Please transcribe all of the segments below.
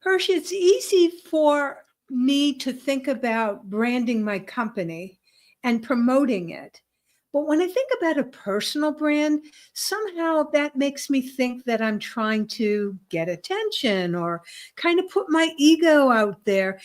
Hirsch, it's easy for me to think about branding my company and promoting it. But when I think about a personal brand, somehow that makes me think that I'm trying to get attention or kind of put my ego out there.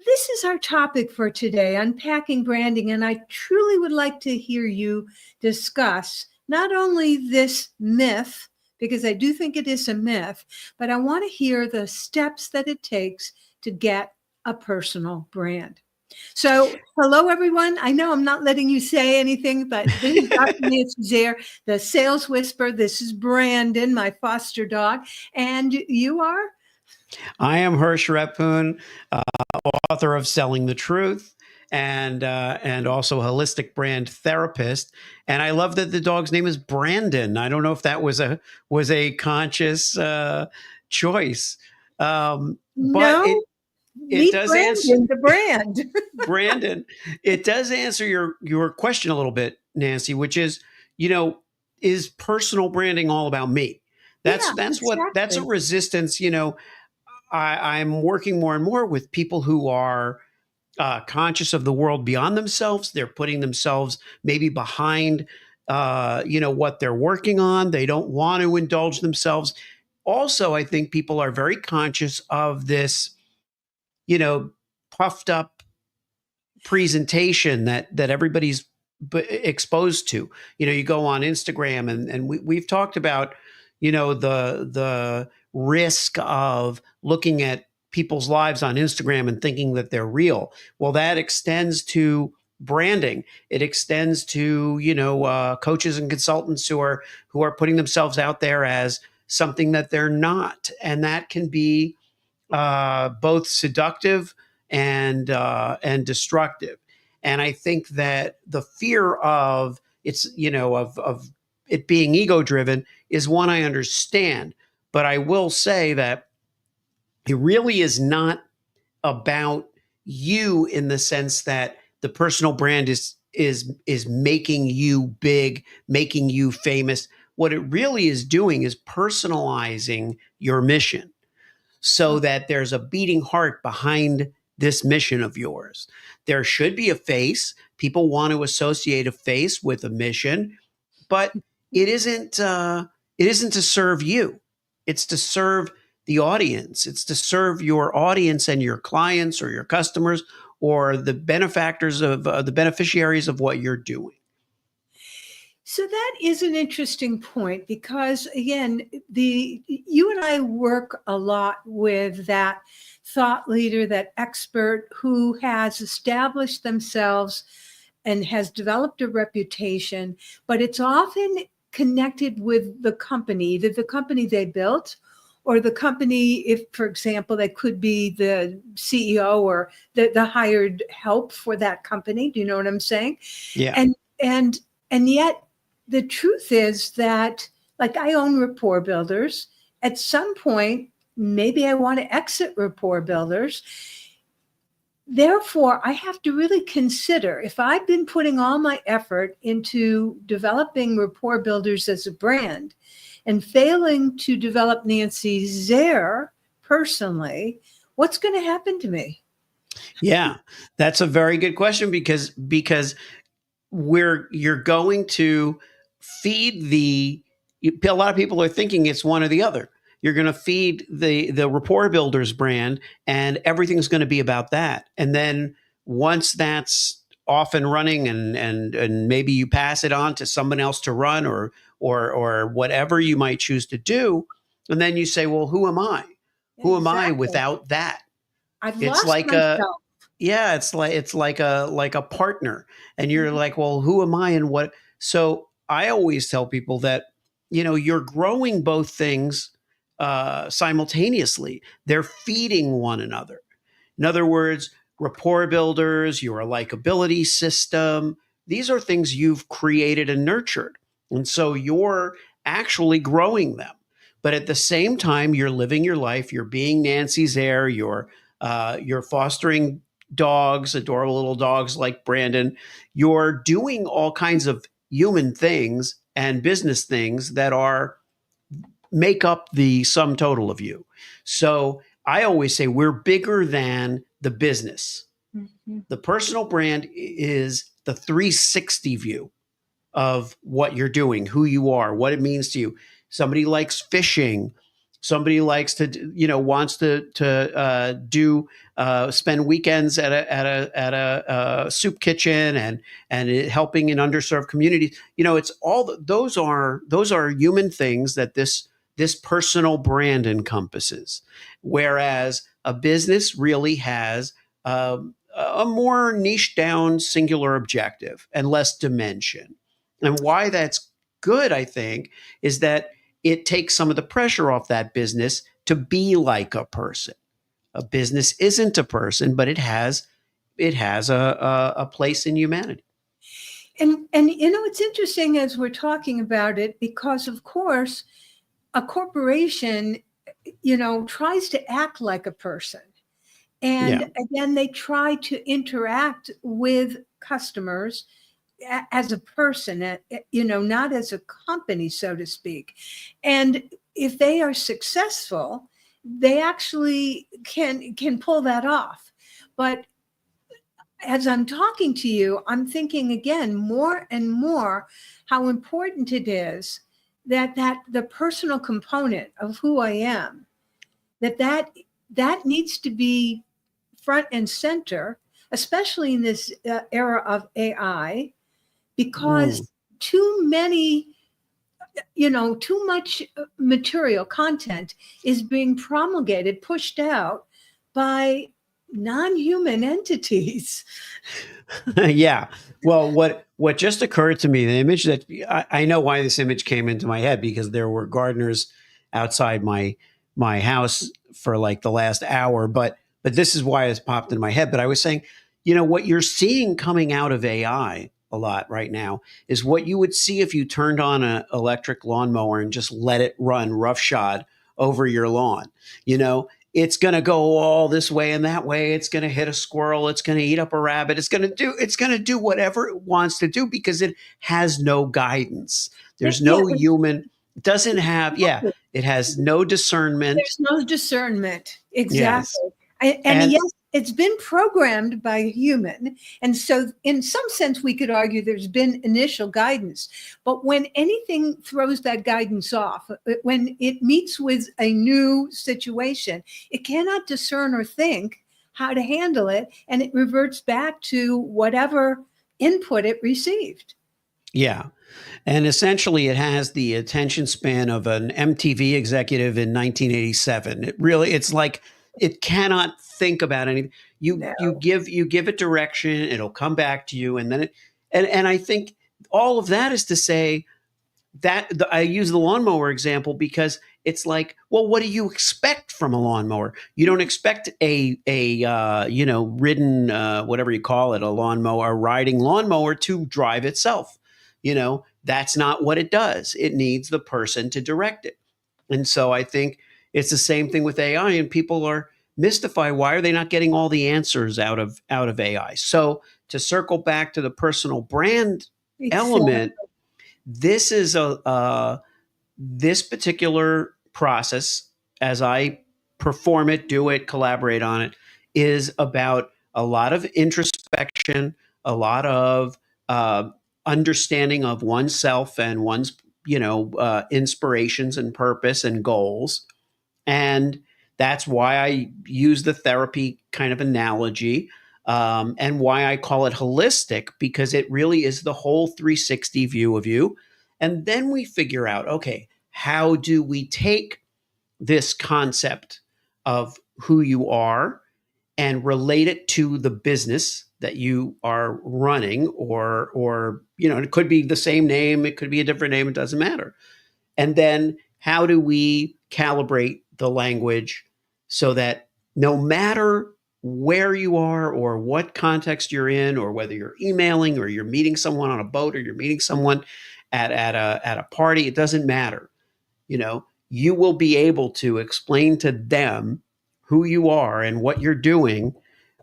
This is our topic for today, unpacking branding. And I truly would like to hear you discuss not only this myth, because I do think it is a myth, but I want to hear the steps that it takes to get a personal brand. So, hello, everyone. I know I'm not letting you say anything, but this is Dr. Nancy Zaire, the sales whisper. This is Brandon, my foster dog. And you are? I am Hirsch Repun, author of Selling the Truth and also holistic brand therapist. And I love that the dog's name is Brandon. I don't know if that was a conscious choice, but No, it meet does answer Brandon, the brand. Brandon. It does answer your question a little bit, Nancy, which is, you know, is personal branding all about me? Yeah, That's a exactly. resistance. I'm working more and more with people who are conscious of the world beyond themselves. They're putting themselves maybe behind, what they're working on. They don't want to indulge themselves. Also, I think people are very conscious of this, puffed up presentation that everybody's exposed to. You go on Instagram, and we've talked about, the risk of looking at people's lives on Instagram and thinking that they're real. Well, that extends to branding. It extends to coaches and consultants who are putting themselves out there as something that they're not, and that can be both seductive and destructive. And I think that the fear of of it being ego driven is one I understand, but I will say that it really is not about you in the sense that the personal brand is making you big, making you famous. What it really is doing is personalizing your mission so that there's a beating heart behind this mission of yours. There should be a face. People want to associate a face with a mission, but it isn't. It isn't to serve you. It's to serve the audience. It's to serve your audience and your clients or your customers or the benefactors of the beneficiaries of what you're doing. So that is an interesting point because again, the you and I work a lot with that thought leader, that expert who has established themselves and has developed a reputation, but it's often connected with the company, either the company they built or the company, if, for example, they could be the CEO or the hired help for that company. Do you know what I'm saying? Yeah. And and and yet the truth is that, like, I own Rapport Builders. At some point, maybe I want to exit Rapport Builders. Therefore, I have to really consider if I've been putting all my effort into developing Rapport Builders as a brand and failing to develop Nancy Zaire personally, what's going to happen to me? Yeah, that's a very good question because where you're going to feed a lot of people are thinking it's one or the other. You're going to feed the rapport builders brand and everything's going to be about that. And then once that's off and running and maybe you pass it on to someone else to run or whatever you might choose to do, and then you say, well, who am I? Who am I Exactly. without that? I've It's lost like a myself. yeah, it's like a partner, and you're like, well, who am I and what? So I always tell people that you're growing both things simultaneously. They're feeding one another. In other words, rapport builders, your likability system. These are things you've created and nurtured, and so you're actually growing them. But at the same time, you're living your life. You're being Nancy's heir. You're fostering dogs, adorable little dogs like Brandon. You're doing all kinds of human things and business things that are make up the sum total of you. So I always say we're bigger than the business. Mhm. The personal brand is the 360 view of what you're doing, who you are, what it means to you. Somebody likes fishing. Somebody likes to, wants to do spend weekends at a soup kitchen and helping in underserved communities. It's all those are human things that this personal brand encompasses. Whereas a business really has a more niche down singular objective and less dimension. And why that's good, I think, is that it takes some of the pressure off that business to be like a person. A business isn't a person, but it has a place in humanity. And it's interesting as we're talking about it, because of course a corporation, tries to act like a person. Yeah. And again, they try to interact with customers as a person, not as a company, so to speak. And if they are successful, they actually can pull that off. But as I'm talking to you, I'm thinking again more and more how important it is that the personal component of who I am, that needs to be front and center, especially in this era of AI, Mm. because too many, too much material content is being promulgated, pushed out by non-human entities. Yeah. Well, what just occurred to me, the image that I know why this image came into my head, because there were gardeners outside my house for like the last hour, but this is why it's popped in my head. But I was saying, what you're seeing coming out of AI a lot right now is what you would see if you turned on an electric lawnmower and just let it run roughshod over your lawn. You know, it's going to go all this way and that way. It's going to hit a squirrel. It's going to eat up a rabbit. It's going to do whatever it wants to do because it has no guidance. There's Yeah, no human, it doesn't have, yeah, it has no discernment. there's no discernment. Yes. Exactly. And And yes, it's been programmed by a human. And so, in some sense, we could argue there's been initial guidance. But when anything throws that guidance off, when it meets with a new situation, it cannot discern or think how to handle it. And it reverts back to whatever input it received. yeah. And essentially, it has the attention span of an MTV executive in 1987. It's like it cannot think about anything. You give it direction, it'll come back to you, and then and I think all of that is to say that I use the lawnmower example because it's like, well, what do you expect from a lawnmower? You don't expect a ridden whatever you call it, a lawnmower, a riding lawnmower to drive itself. That's not what it does. It needs the person to direct it. And so I think it's the same thing with AI, and people are mystified. Why are they not getting all the answers out of AI? So to circle back to the personal brand Exactly. element, this is this particular process, as I perform it, do it, collaborate on it, is about a lot of introspection, a lot of uh, understanding of oneself and one's inspirations and purpose and goals. And that's why I use the therapy kind of analogy, and why I call it holistic, because it really is the whole 360 view of you. And then we figure out, okay, how do we take this concept of who you are and relate it to the business that you are running, or it could be the same name, it could be a different name, it doesn't matter. And then how do we calibrate the language so that no matter where you are or what context you're in, or whether you're emailing or you're meeting someone on a boat or you're meeting someone at a party, it doesn't matter. You will be able to explain to them who you are and what you're doing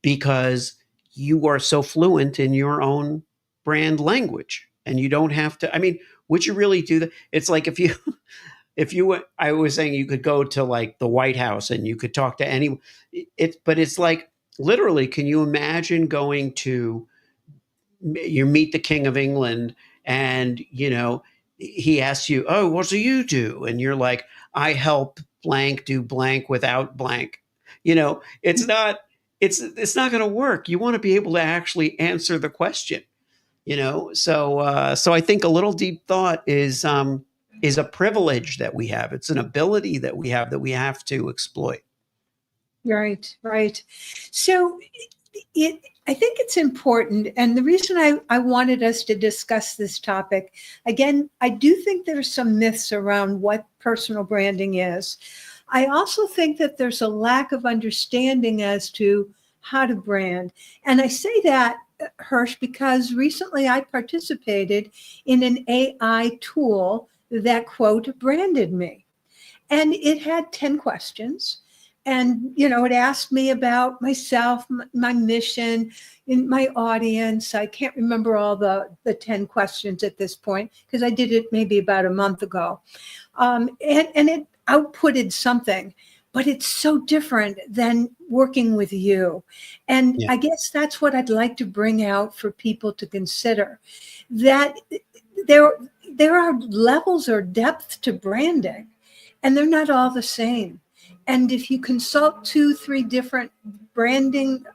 because you are so fluent in your own brand language, and you don't have to. I mean, would you really do that? It's like if you if you, I was saying you could go to like the White House and you could talk to any, but it's like literally, can you imagine going to, you meet the King of England and, he asks you, oh, what do you do? And you're like, I help blank do blank without blank. It's not, it's not going to work. You want to be able to actually answer the question, so I think a little deep thought is a privilege that we have. It's an ability that we have to exploit. Right, right. So I think it's important. And the reason I wanted us to discuss this topic, again, I do think there's some myths around what personal branding is. I also think that there's a lack of understanding as to how to brand. And I say that, Hirsch, because recently I participated in an AI tool that, quote, branded me. And it had 10 questions. And, it asked me about myself, my mission, in my audience. I can't remember all the 10 questions at this point because I did it maybe about a month ago. And it outputted something, but it's so different than working with you. And Yeah. I guess that's what I'd like to bring out for people to consider, that there, there are levels or depth to branding, and they're not all the same. And if you consult 2, 3 different branding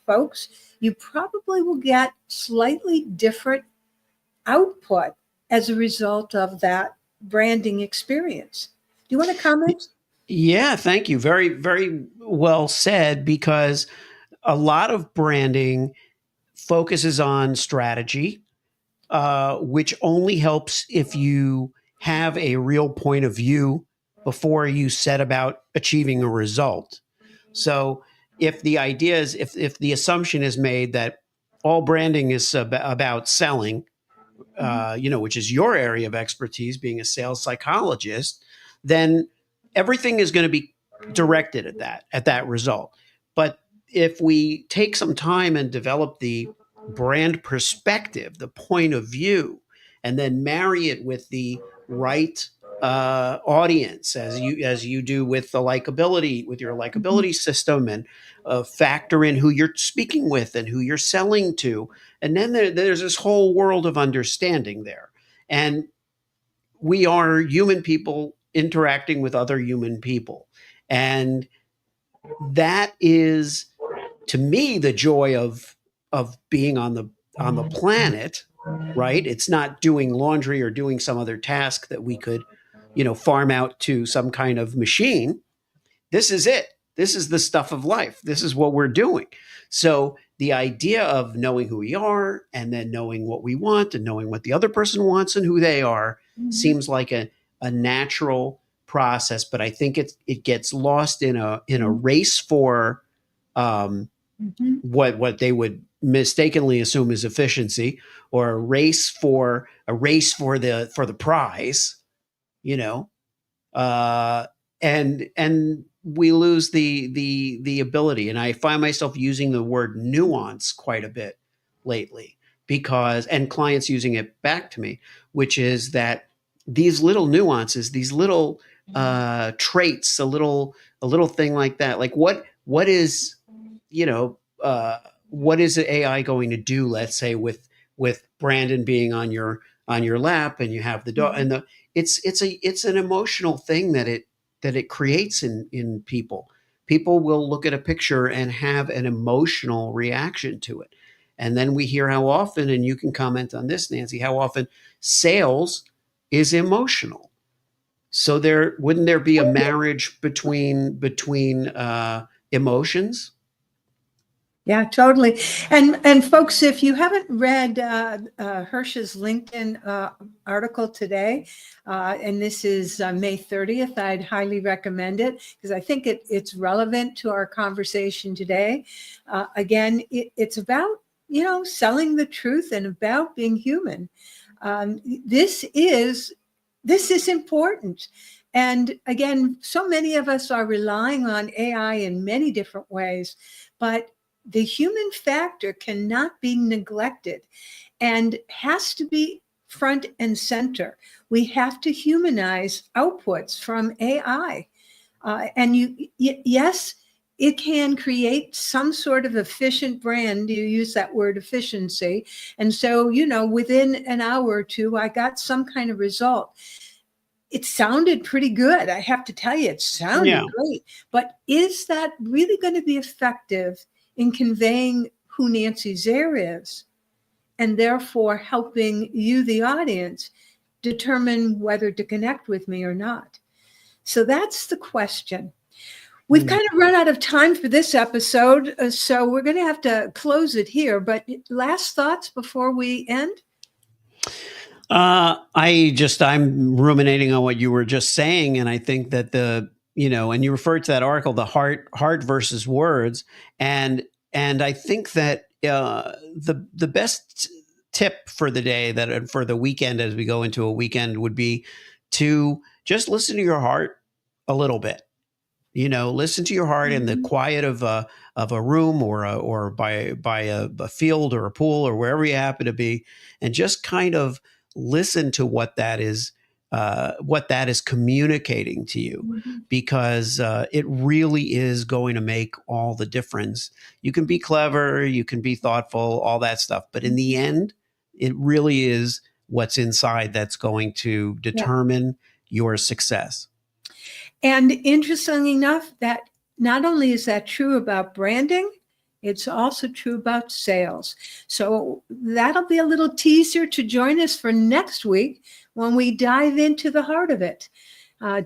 folks, you probably will get slightly different output as a result of that branding experience. Do you want to comment? Yeah, thank you. Very, very well said, because a lot of branding focuses on strategy, which only helps if you have a real point of view before you set about achieving a result. So if the idea is, if the assumption is made that all branding is about selling, which is your area of expertise, being a sales psychologist, then everything is going to be directed at that result. But if we take some time and develop the brand perspective, the point of view, and then marry it with the right audience, as you do with the likability, with your Mhm. likability system, and factor in who you're speaking with and who you're selling to, and then there's this whole world of understanding there. And we are human people interacting with other human people. And that is, to me, the joy of being on the planet, right? It's not doing laundry or doing some other task that we could, farm out to some kind of machine. This is it. This is the stuff of life. This is what we're doing. So the idea of knowing who we are and then knowing what we want and knowing what the other person wants and who they are Mhm. seems like a natural process. But I think it gets lost in a race for Mhm. what they would mistakenly assume is efficiency, or a race for the prize, you know uh, and we lose the ability. And I find myself using the word nuance quite a bit lately, because, and clients using it back to me, which is that these little nuances, these little traits, a little thing like that, like what is, you know what is the AI going to do? Let's say with Brandon being on your lap, and you have the dog, Mhm. and it's an emotional thing that it creates in people. People will look at a picture and have an emotional reaction to it. And then we hear how often, and you can comment on this, Nancy, how often sales is emotional. So there wouldn't there be a marriage between emotions? Yeah, totally. And folks, if you haven't read Hirsch's LinkedIn article today, and this is May 30th, I'd highly recommend it because I think it's relevant to our conversation today. Again, it's about, selling the truth and about being human. Um, this is this is important. And again, so many of us are relying on AI in many different ways, but the human factor cannot be neglected and has to be front and center. We have to humanize outputs from AI. And yes, it can create some sort of efficient brand. You use that word efficiency. And so, within an hour or two, I got some kind of result. It sounded pretty good. I have to tell you, it sounded Yeah. great. But is that really going to be effective in conveying who Nancy Zare is, and therefore helping you, the audience, determine whether to connect with me or not? So that's the question. We've kind of run out of time for this episode, so we're going to have to close it here. But last thoughts before we end? I'm ruminating on what you were just saying, and I think that and you referred to that article, the heart versus words, and I think that the best tip for the day, that for the weekend, as we go into a weekend, would be to just listen to your heart a little bit. Listen to your heart in the quiet of a room, or by a field or a pool or wherever you happen to be, and just kind of listen to what that is communicating to you, Mm-hmm. because it really is going to make all the difference. You can be clever, you can be thoughtful, all that stuff, but in the end, it really is what's inside that's going to Yeah. determine your success. And interestingly enough, that not only is that true about branding, it's also true about sales. So that'll be a little teaser to join us for next week when we dive into the heart of it.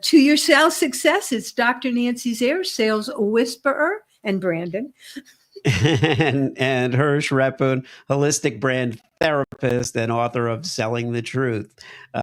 To your sales success, it's Dr. Nancy Zare, sales whisperer, and Brandon. and Hirsch Repun, holistic brand therapist and author of Selling the Truth.